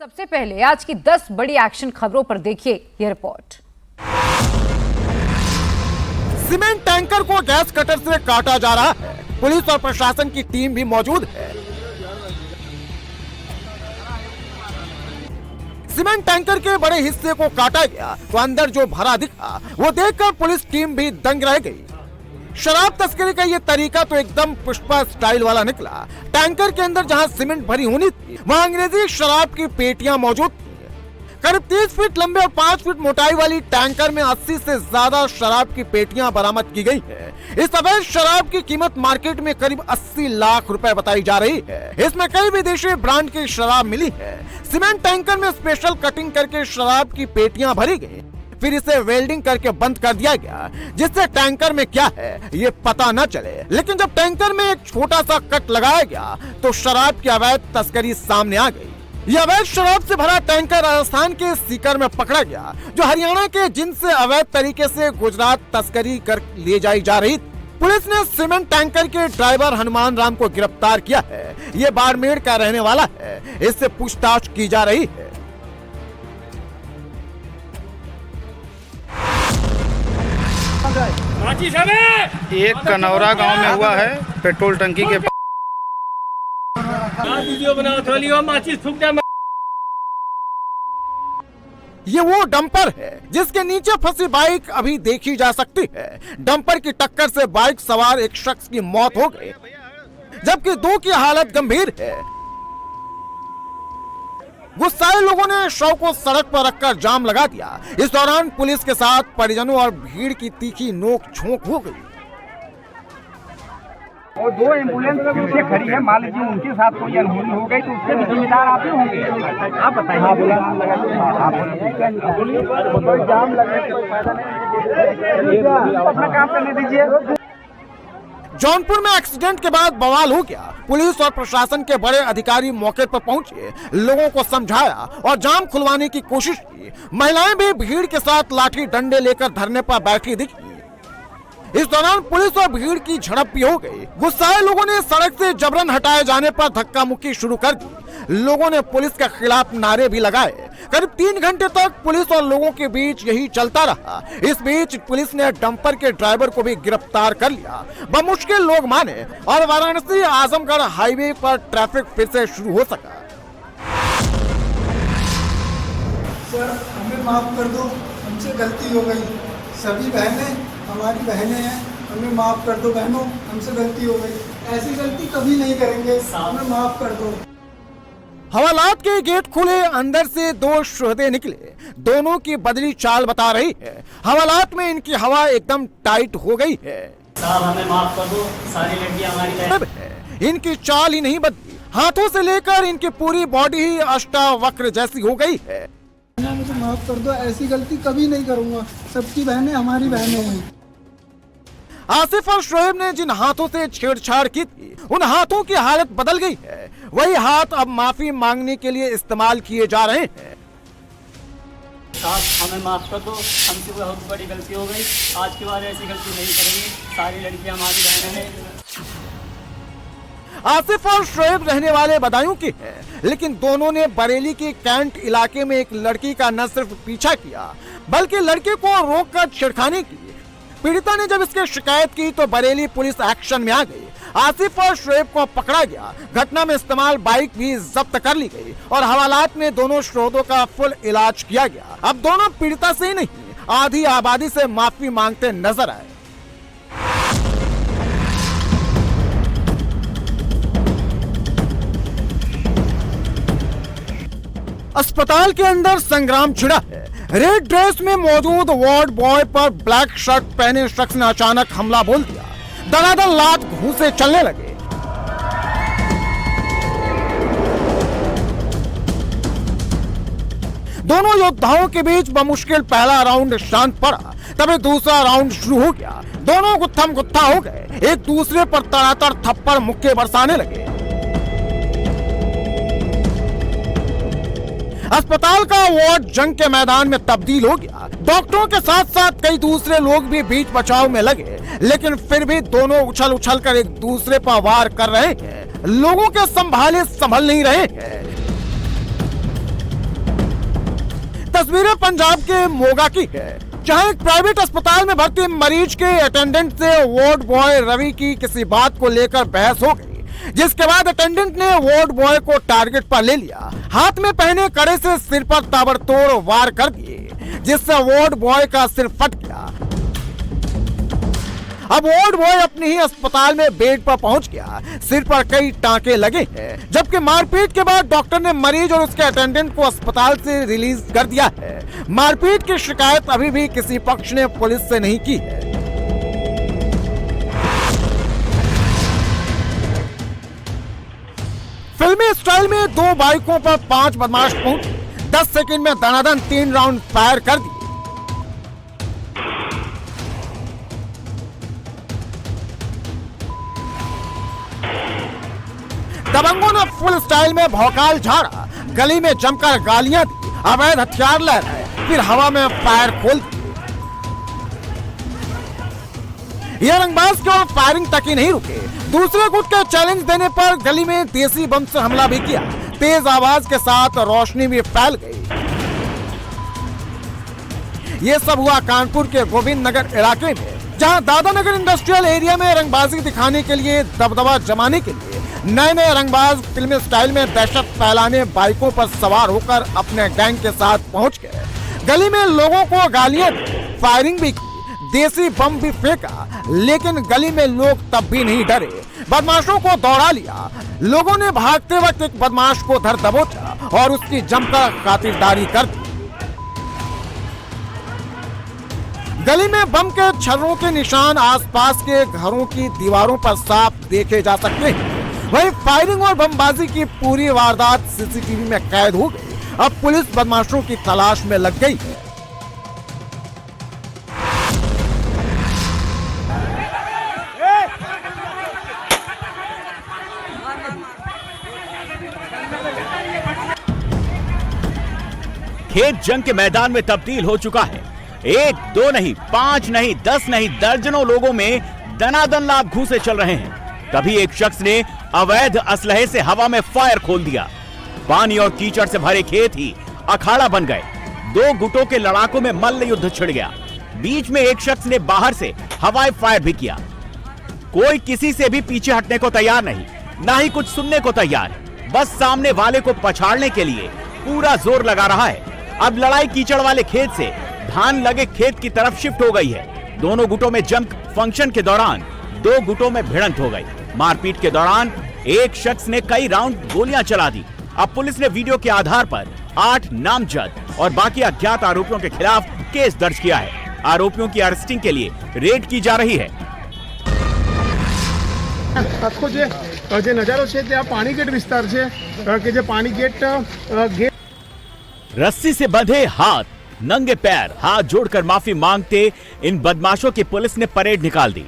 सबसे पहले आज की 10 बड़ी एक्शन खबरों पर देखिए ये रिपोर्ट। सीमेंट टैंकर को गैस कटर से काटा जा रहा है। पुलिस और प्रशासन की टीम भी मौजूद है। सीमेंट टैंकर के बड़े हिस्से को काटा गया तो अंदर जो भरा दिखा वो देखकर पुलिस टीम भी दंग रह गई। शराब तस्करी का ये तरीका तो एकदम पुष्पा स्टाइल वाला निकला। टैंकर के अंदर जहां सीमेंट भरी होनी थी वहां अंग्रेजी शराब की पेटियां मौजूद थी। करीब 30 फीट लंबे और 5 फीट मोटाई वाली टैंकर में 80 से ज्यादा शराब की पेटियां बरामद की गई है। इस अवैध शराब की कीमत मार्केट में करीब 80 लाख रुपए बताई जा रही है। इसमें कई विदेशी ब्रांड की शराब मिली है। सीमेंट टैंकर में स्पेशल कटिंग करके शराब की पेटियां भरी गई, फिर इसे वेल्डिंग करके बंद कर दिया गया जिससे टैंकर में क्या है ये पता न चले। लेकिन जब टैंकर में एक छोटा सा कट लगाया गया तो शराब की अवैध तस्करी सामने आ गई। यह अवैध शराब से भरा टैंकर राजस्थान के सीकर में पकड़ा गया, जो हरियाणा के जिन से अवैध तरीके से गुजरात तस्करी कर ले जाई जा रही थी। पुलिस ने सीमेंट टैंकर के ड्राइवर हनुमान राम को गिरफ्तार किया है। ये बाड़मेर का रहने वाला है। इससे पूछताछ की जा रही है। एक कनौरा गांव में हुआ है। पेट्रोल टंकी के ये वो डंपर है जिसके नीचे फंसी बाइक अभी देखी जा सकती है। डंपर की टक्कर से बाइक सवार एक शख्स की मौत हो गई, जबकि 2 की हालत गंभीर है। गुस्साए लोगों ने शव को सड़क पर रखकर जाम लगा दिया। इस दौरान पुलिस के साथ परिजनों और भीड़ की तीखी नोक झोंक हो गई। और 2 एम्बुलेंस पीछे खड़ी है, मान लीजिए उनके साथ कोई अनहोनी हो गई तो उसके भी जिम्मेदार आप ही होंगे। आप बताइए। जाम अपना काम करने दीजिए। जौनपुर में एक्सीडेंट के बाद बवाल हो गया। पुलिस और प्रशासन के बड़े अधिकारी मौके पर पहुंचे, लोगों को समझाया और जाम खुलवाने की कोशिश की। महिलाएं भी भीड़ के साथ लाठी डंडे लेकर धरने पर बैठी दिखी। इस दौरान पुलिस और भीड़ की झड़प भी हो गई। गुस्साए लोगों ने सड़क से जबरन हटाए जाने पर धक्का मुक्की शुरू कर दी। लोगों ने पुलिस के खिलाफ नारे भी लगाए। करीब 3 घंटे तक पुलिस और लोगों के बीच यही चलता रहा। इस बीच पुलिस ने डंपर के ड्राइवर को भी गिरफ्तार कर लिया। बमुश्किल लोग माने और वाराणसी आजमगढ़ हाईवे पर ट्रैफिक फिर से शुरू हो सका। सर हमें माफ कर दो, हमसे गलती हो गई। सभी बहनें हमारी बहनें हैं, हमें माफ कर दो बहनों, हमसे गलती हो गई। ऐसी गलती कभी नहीं करेंगे, हमें माफ कर दो। हवालात के गेट खुले, अंदर से 2 शुहदे निकले। दोनों की बदली चाल बता रही है। हवालात में इनकी हवा एकदम टाइट हो गई है। साहब हमें माफ कर दो, सारी लड़कियां हमारी है। इनकी चाल ही नहीं बदली, हाथों से लेकर इनकी पूरी बॉडी ही अष्टावक्र जैसी हो गई है। मुझे माफ कर दो, ऐसी गलती कभी नहीं करूंगा। सबकी बहनें हमारी बहनें हैं। आसिफ और शोएब ने जिन हाथों से छेड़छाड़ की थी उन हाथों की हालत बदल गई है। वही हाथ अब माफी मांगने के लिए इस्तेमाल किए जा रहे हैं। साहब हमें माफ कर दो, हमसे बहुत बड़ी गलती हो गई। आज के बाद ऐसी गलती नहीं करेंगे। सारी लड़कियां हमारी बहनें हैं। आसिफ और शोएब रहने वाले बदायूं के हैं, लेकिन दोनों ने बरेली के कैंट इलाके में एक लड़की का न सिर्फ पीछा किया बल्कि लड़के को रोककर छेड़खानी की। पीड़िता ने जब इसकी शिकायत की तो बरेली पुलिस एक्शन में आ गई। आसिफ और शोएब को पकड़ा गया। घटना में इस्तेमाल बाइक भी जब्त कर ली गई और हवालात में दोनों शोधों का फुल इलाज किया गया। अब दोनों पीड़िता से ही नहीं आधी आबादी से माफी मांगते नजर आए। अस्पताल के अंदर संग्राम छिड़ा है। रेड ड्रेस में मौजूद वार्ड बॉय पर ब्लैक शर्ट पहने शख्स ने अचानक हमला बोल दिया। दनादन लात घूंसे चलने लगे। दोनों योद्धाओं के बीच बमुश्किल पहला राउंड शांत पड़ा, तभी दूसरा राउंड शुरू हो गया। दोनों गुत्थम गुत्था हो गए, एक दूसरे पर तड़ातड़ थप्पड़ मुक्के बरसाने लगे। अस्पताल का वार्ड जंग के मैदान में तब्दील हो गया। डॉक्टरों के साथ साथ कई दूसरे लोग भी बीच बचाव में लगे, लेकिन फिर भी दोनों उछल उछल कर एक दूसरे पर वार कर रहे हैं। लोगों के संभाले संभल नहीं रहे हैं। तस्वीरें पंजाब के मोगा की है, जहां एक प्राइवेट अस्पताल में भर्ती मरीज के अटेंडेंट से वार्ड बॉय रवि की किसी बात को लेकर बहस हो गई, जिसके बाद अटेंडेंट ने वार्ड बॉय को टारगेट पर ले लिया। हाथ में पहने कड़े से सिर पर ताबड़तोड़ वार कर दिए, जिससे वार्ड बॉय का सिर फट गया। अब वार्ड बॉय अपने ही अस्पताल में बेड पर पहुंच गया, सिर पर कई टांके लगे हैं, जबकि मारपीट के बाद डॉक्टर ने मरीज और उसके अटेंडेंट को अस्पताल से रिलीज कर दिया है। मारपीट की शिकायत अभी भी किसी पक्ष ने पुलिस से नहीं की है। फिल्मी स्टाइल में 2 बाइकों पर 5 बदमाश पहुंचे, 10 सेकंड में दनादन 3 राउंड फायर कर दिए। दबंगों ने फुल स्टाइल में भौकाल झाड़ा, गली में जमकर गालियां दी, अवैध हथियार लहराए, फिर हवा में फायर खोल दिए। ये रंगबाज केवल फायरिंग तक ही नहीं रुके, दूसरे गुट के चैलेंज देने पर गली में देसी बम से हमला भी किया। तेज आवाज के साथ रोशनी भी फैल गई। ये सब हुआ कानपुर के गोविंद नगर इलाके में, जहां दादानगर इंडस्ट्रियल एरिया में रंगबाजी दिखाने के लिए, दबदबा जमाने के लिए नए रंगबाज फिल्मी स्टाइल में दहशत फैलाने बाइकों पर सवार होकर अपने गैंग के साथ पहुंच गए। गली में लोगों को गालियां दी, फायरिंग भी की, देसी बम भी फेंका, लेकिन गली में लोग तब भी नहीं डरे। बदमाशों को दौड़ा लिया। लोगों ने भागते वक्त एक बदमाश को धर दबोचा और उसकी जमकर खातिरदारी कर दी। गली में बम के छर्रों के निशान आसपास के घरों की दीवारों पर साफ देखे जा सकते हैं। वहीं फायरिंग और बमबाजी की पूरी वारदात सीसीटीवी में कैद हो गई। अब पुलिस बदमाशों की तलाश में लग गई है। खेत जंग के मैदान में तब्दील हो चुका है। 1, 2 नहीं, 5 नहीं, 10 नहीं, दर्जनों लोगों में दनादन लात घूंसे चल रहे हैं। तभी एक शख्स ने अवैध असलहे से हवा में फायर खोल दिया। पानी और कीचड़ से भरे खेत ही अखाड़ा बन गए। 2 गुटों के लड़ाकों में मल्ल युद्ध छिड़ गया। बीच में एक शख्स ने बाहर से हवाई फायर भी किया। कोई किसी से भी पीछे हटने को तैयार नहीं, ना ही कुछ सुनने को तैयार। बस सामने वाले को पछाड़ने के लिए पूरा जोर लगा रहा है। अब लड़ाई कीचड़ वाले खेत से धान लगे खेत की तरफ शिफ्ट हो गई है। दोनों गुटों में जंग फंक्शन के दौरान 2 गुटों में भिड़ंत हो गई। मारपीट के दौरान एक शख्स ने कई राउंड गोलियां चला दी। अब पुलिस ने वीडियो के आधार पर 8 नामजद और बाकी अज्ञात आरोपियों के खिलाफ केस दर्ज किया है। आरोपियों की अरेस्टिंग के लिए रेड की जा रही है। આખો જે નજારો છે તે આ પાણીગેટ વિસ્તાર છે કે જે પાણીગેટ ગેટ रस्सी से बंधे हाथ, नंगे पैर, हाथ जोड़कर माफी मांगते इन बदमाशों की पुलिस ने परेड निकाल दी।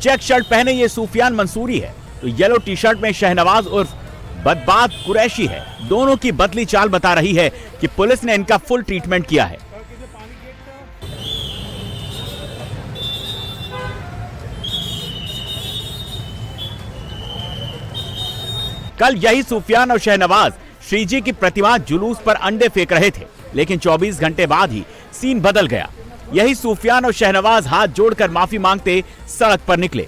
चेक शर्ट पहने ये सूफियान मंसूरी है, तो येलो टी शर्ट में शहनवाज उर्फ बदबात कुरैशी है। दोनों की बदली चाल बता रही है कि पुलिस ने इनका फुल ट्रीटमेंट किया है। कल यही सूफियान और शहनवाज श्रीजी की प्रतिमा जुलूस पर अंडे फेंक रहे थे, लेकिन 24 घंटे बाद ही सीन बदल गया। यही सूफियान और शहनवाज हाथ जोड़कर माफी मांगते सड़क पर निकले।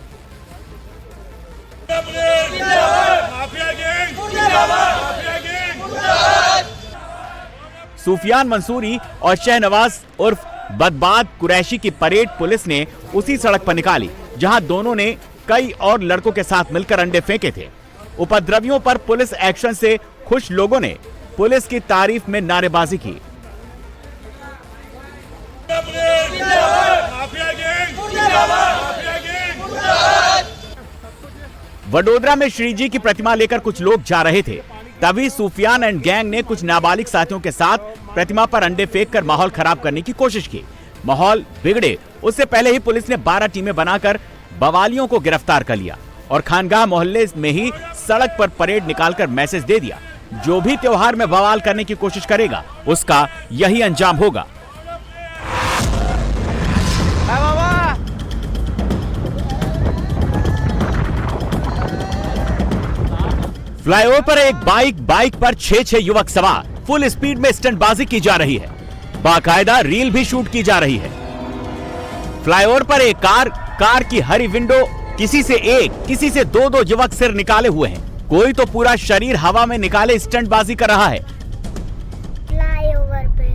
सूफियान मंसूरी और शहनवाज उर्फ बदबात कुरैशी की परेड पुलिस ने उसी सड़क पर निकाली जहां दोनों ने कई और लड़कों के साथ मिलकर अंडे फेंके थे। उपद्रवियों पर पुलिस एक्शन से खुश लोगों ने पुलिस की तारीफ में नारेबाजी की। वडोदरा में श्रीजी की प्रतिमा लेकर कुछ लोग जा रहे थे, तभी सूफियान एंड गैंग ने कुछ नाबालिग साथियों के साथ प्रतिमा पर अंडे फेंककर माहौल खराब करने की कोशिश की। माहौल बिगड़े उससे पहले ही पुलिस ने 12 टीमें बनाकर बवालियों को गिरफ्तार कर लिया और खानगाह मोहल्ले में ही सड़क पर परेड निकालकर मैसेज दे दिया, जो भी त्योहार में बवाल करने की कोशिश करेगा उसका यही अंजाम होगा। फ्लाईओवर पर एक बाइक पर 6 युवक सवार फुल स्पीड में स्टंटबाजी की जा रही है। बाकायदा रील भी शूट की जा रही है। फ्लाईओवर पर एक कार की हरी विंडो, किसी से एक, किसी से दो युवक सिर निकाले हुए हैं। कोई तो पूरा शरीर हवा में निकाले स्टंटबाजी कर रहा है। फ्लाईओवर पे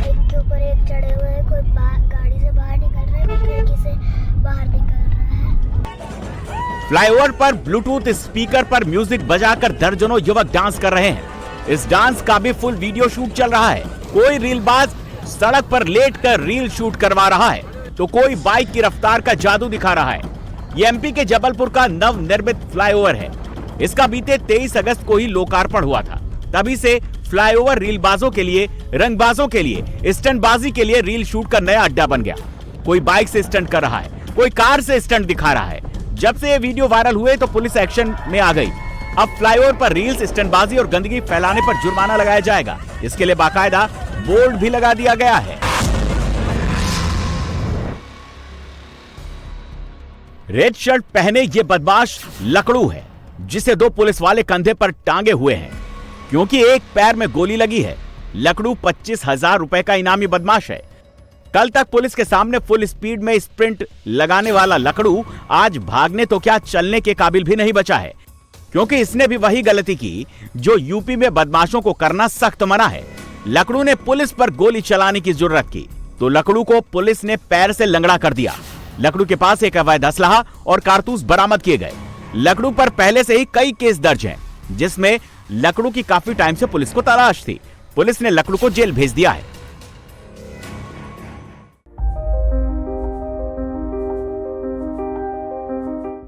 एक के ऊपर एक चढ़े हुए हैं, कोई गाड़ी से बाहर निकल रहा है, कोई खिड़की से बाहर निकल रहा है। फ्लाईओवर पर ब्लूटूथ स्पीकर पर म्यूजिक बजाकर दर्जनों युवक डांस कर रहे हैं। इस डांस का भी फुल वीडियो शूट चल रहा है। कोई रीलबाज सड़क पर लेटकर रील शूट करवा रहा है, तो कोई बाइक की रफ्तार का जादू दिखा रहा है। ये एमपी के जबलपुर का नवनिर्मित फ्लाईओवर है। इसका बीते 23 अगस्त को ही लोकार्पण हुआ था। तभी से फ्लाईओवर रीलबाजों के लिए, रंगबाजों के लिए, स्टंटबाजी के लिए रील शूट का नया अड्डा बन गया। कोई बाइक से स्टंट कर रहा है, कोई कार से स्टंट दिखा रहा है। जब से ये वीडियो वायरल हुए तो पुलिस एक्शन में आ गई। अब फ्लाईओवर पर रील्स, स्टंटबाजी और गंदगी फैलाने पर जुर्माना लगाया जाएगा। इसके लिए बाकायदा बोर्ड भी लगा दिया गया है। रेड शर्ट पहने ये बदमाश लकड़ू है, जिसे 2 पुलिस वाले कंधे पर टांगे हुए हैं, क्योंकि एक पैर में गोली लगी है। लकड़ू 25,000 रुपए का इनामी बदमाश है। कल तक पुलिस के सामने फुल स्पीड में स्प्रिंट लगाने वाला लकड़ू आज भागने तो क्या चलने के काबिल भी नहीं बचा है, क्योंकि इसने भी वही गलती की जो यूपी में बदमाशों को करना सख्त मना है। लकड़ू ने पुलिस पर गोली चलाने की जुर्रत की तो लकड़ू को पुलिस ने पैर से लंगड़ा कर दिया। लकड़ू के पास एक अवैध असलहा और कारतूस बरामद किए गए। लकड़ू पर पहले से ही कई केस दर्ज हैं, जिसमें लकड़ू की काफी टाइम से पुलिस को तलाश थी। पुलिस ने लकड़ू को जेल भेज दिया है।